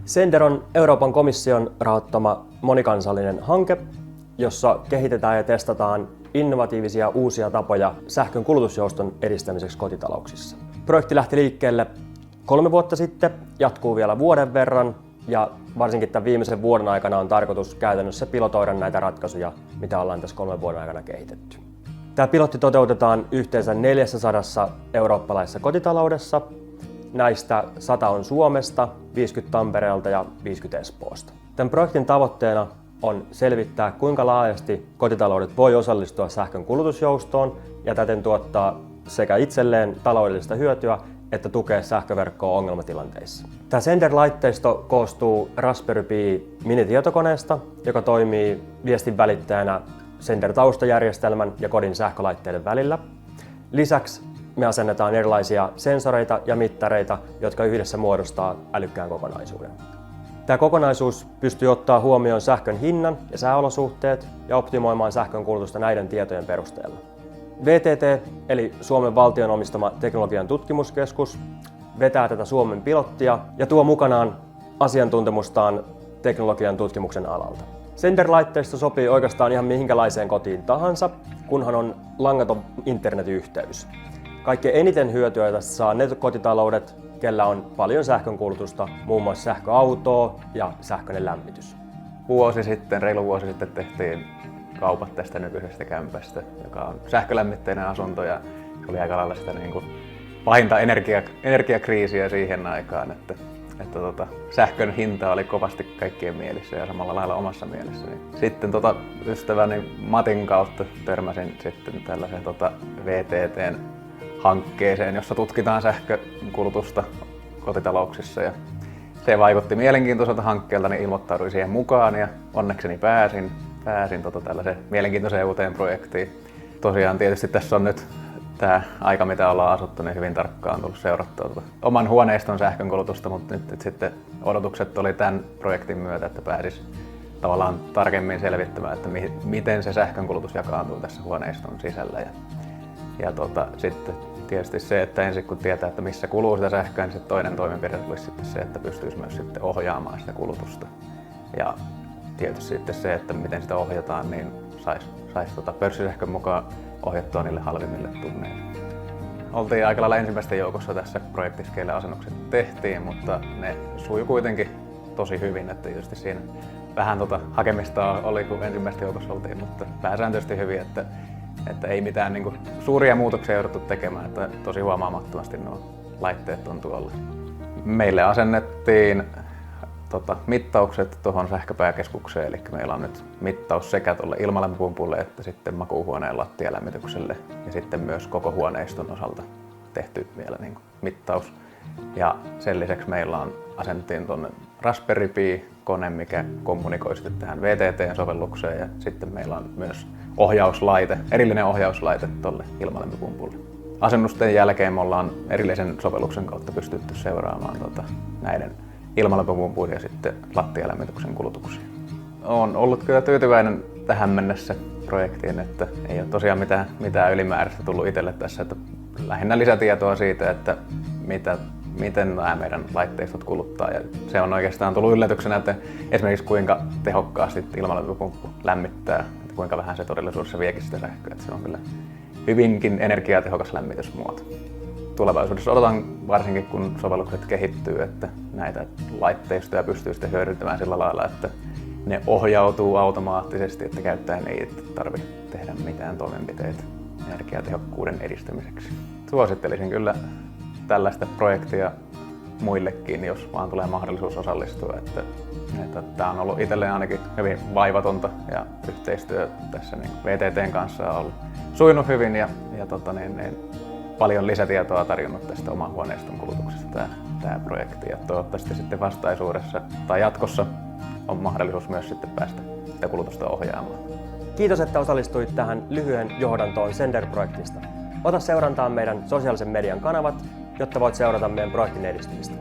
Sender on Euroopan komission rahoittama monikansallinen hanke, jossa kehitetään ja testataan innovatiivisia uusia tapoja sähkön kulutusjouston edistämiseksi kotitalouksissa. Projekti lähti liikkeelle 3 vuotta sitten, jatkuu vielä vuoden verran ja varsinkin tämän viimeisen vuoden aikana on tarkoitus käytännössä pilotoida näitä ratkaisuja, mitä ollaan tässä 3 vuoden aikana kehitetty. Tämä pilotti toteutetaan yhteensä 400 eurooppalaisessa kotitaloudessa. Näistä 100 on Suomesta, 50 Tampereelta ja 50 Espoosta. Tämän projektin tavoitteena on selvittää, kuinka laajasti kotitaloudet voi osallistua sähkön kulutusjoustoon ja täten tuottaa sekä itselleen taloudellista hyötyä että tukea sähköverkkoa ongelmatilanteissa. Tämä Sender-laitteisto koostuu Raspberry Pi minitietokoneesta, joka toimii viestin välittäjänä Sender-taustajärjestelmän ja kodin sähkölaitteiden välillä. Lisäksi me asennetaan erilaisia sensoreita ja mittareita, jotka yhdessä muodostaa älykkään kokonaisuuden. Tämä kokonaisuus pystyy ottaa huomioon sähkön hinnan ja sääolosuhteet ja optimoimaan sähkön kulutusta näiden tietojen perusteella. VTT eli Suomen valtion omistama teknologian tutkimuskeskus vetää tätä Suomen pilottia ja tuo mukanaan asiantuntemustaan teknologian tutkimuksen alalta. Sender-laitteisto sopii oikeastaan ihan minkälaiseen kotiin tahansa, kunhan on langaton internetyhteys. Kaikkein eniten hyötyä tästä saa ne kotitaloudet, kellä on paljon sähkönkulutusta, muun muassa sähköautoa ja sähköinen lämmitys. Reilu vuosi sitten tehtiin kaupat tästä nykyisestä kämpästä, joka on sähkölämmitteinen asunto ja se oli aika lailla sitä pahinta energiakriisiä siihen aikaan, että sähkön hinta oli kovasti kaikkien mielissä ja samalla lailla omassa mielessä. Sitten ystäväni Matin kautta törmäsin sitten tällaiseen VTT:n hankkeeseen, jossa tutkitaan sähkökulutusta kotitalouksissa. Ja se vaikutti mielenkiintoiselta hankkeelta, niin ilmoittauduin siihen mukaan ja onnekseni pääsin tällaiseen mielenkiintoiseen uuteen projektiin. Tosiaan tietysti tässä on nyt tämä aika, mitä ollaan asuttu, niin hyvin tarkkaan tullut seurattua oman huoneiston sähkönkulutusta, mutta nyt sitten odotukset oli tämän projektin myötä, että pääsis tavallaan tarkemmin selvittämään, että miten se sähkönkulutus jakaantuu tässä huoneiston sisällä. Ja sitten tietysti se, että ensin kun tietää, että missä kuluu sitä sähköä, niin se toinen toimenpide olisi sitten se, että pystyisi myös sitten ohjaamaan sitä kulutusta. Ja tietysti sitten se, että miten sitä ohjataan, niin saisi pörssisähkön mukaan ohjattua niille halvimmille tunneille. Oltiin aika lailla ensimmäisten joukossa tässä projektissa, keille asennukset tehtiin, mutta ne sujui kuitenkin tosi hyvin, että tietysti siinä vähän hakemista oli, kun ensimmäisten joukossa oltiin, mutta pääsääntöisesti hyvin, että ei mitään suuria muutoksia jouduttu tekemään, että tosi huomaamattomasti nuo laitteet on tuolla. Meille asennettiin mittaukset tuohon sähköpääkeskukseen, eli meillä on nyt mittaus sekä tuolle ilmalämpöpumpulle että sitten makuuhuoneen lattialämmitykselle ja sitten myös koko huoneiston osalta tehty vielä mittaus. Ja sen lisäksi meillä asennettiin tuonne Raspberry Pi-kone, mikä kommunikoi sitten tähän VTT-sovellukseen ja sitten meillä on myös erillinen ohjauslaite tuolle ilmalämpöpumpulle. Asennusten jälkeen me ollaan erillisen sovelluksen kautta pystytty seuraamaan näiden ilmalämpöpumpun ja sitten lattialämmityksen kulutuksia. Olen ollut kyllä tyytyväinen tähän mennessä projektiin, että ei ole tosiaan mitään ylimääräistä tullut itselle tässä, että lähinnä lisätietoa siitä, että miten nämä meidän laitteistot kuluttaa. Ja se on oikeastaan tullut yllätyksenä, että esimerkiksi kuinka tehokkaasti ilmalämpöpumppu lämmittää, että kuinka vähän se todellisuudessa viekin sitä sähköä. Että se on kyllä hyvinkin energiatehokas lämmitysmuoto. Tulevaisuudessa odotan varsinkin, kun sovellukset kehittyy, että näitä laitteistoja pystyy sitten hyödyntämään sillä lailla, että ne ohjautuu automaattisesti, että käyttäjän ei tarvitse tehdä mitään toimenpiteitä energiatehokkuuden edistämiseksi. Suosittelisin kyllä tällaista projektia muillekin, jos vaan tulee mahdollisuus osallistua. Tämä on ollut itselleen ainakin hyvin vaivatonta ja yhteistyö tässä VTT:n kanssa on ollut sujunut hyvin ja paljon lisätietoa tarjonnut tästä oman huoneiston kulutuksesta tämä projekti. Ja toivottavasti sitten vastaisuudessa tai jatkossa on mahdollisuus myös sitten päästä sitä kulutusta ohjaamaan. Kiitos, että osallistuit tähän lyhyen johdantoon Sender-projektista. Ota seurantaan meidän sosiaalisen median kanavat, jotta voit seurata meidän projektin edistymistä.